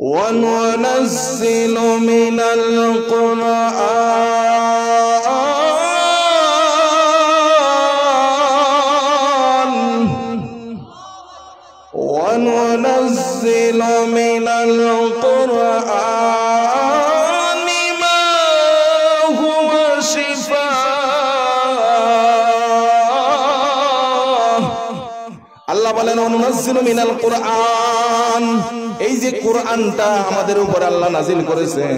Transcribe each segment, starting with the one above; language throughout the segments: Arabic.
وننزل من القرآن ما هو شفاء আল্লাহ বলেন وننزل من القرآن এই যে কোরআনটা আমাদের উপর আল্লাহ নাজিল করেছেন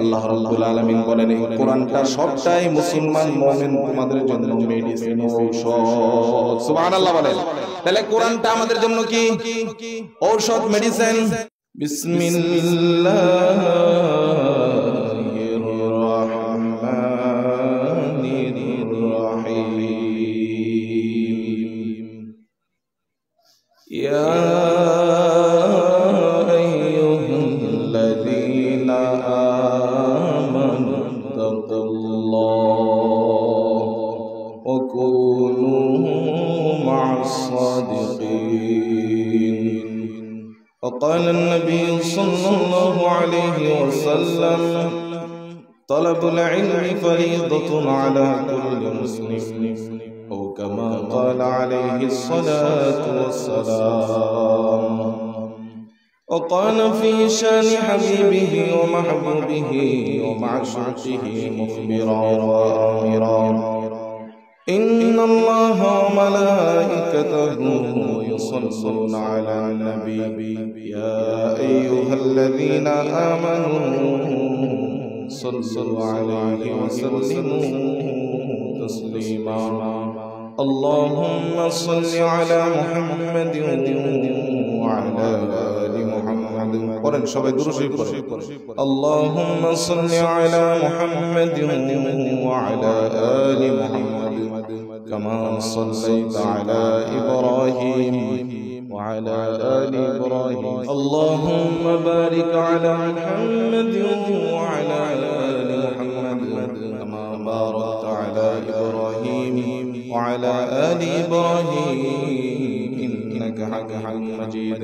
আল্লাহ রাব্বুল আলামিন বলেন এই কোরআনটা সবটাই মুসলমান মুমিন তোমাদের জন্য মেডিসিন ঔষধ সুবহানাল্লাহ বলেন তাহলে কোরআনটা আমাদের জন্য কি ঔষধ মেডিসিন বিসমিল্লাহির রহমানির রহিম ইয়া وقال النبي صلى الله عليه وسلم طلب العلم فريضة على كل مسلم أو كما قال عليه الصلاة والسلام وقال في شان حبيبه ومحبوبه ومعشوقه مخبرا وآمرا إن الله وملائكته يصلون على النبي يا أيها الذين آمنوا صلوا عليه وسلموا تسليما اللهم صل على محمد وعلى آل محمد قرن شبه درشي اللهم صل على محمد وعلى آل محمد كما صليت على إبراهيم وعلى آل إبراهيم اللهم بارك على محمد وعلى آل محمد كما باركت على إبراهيم وعلى آل إبراهيم إنك حميد مجيد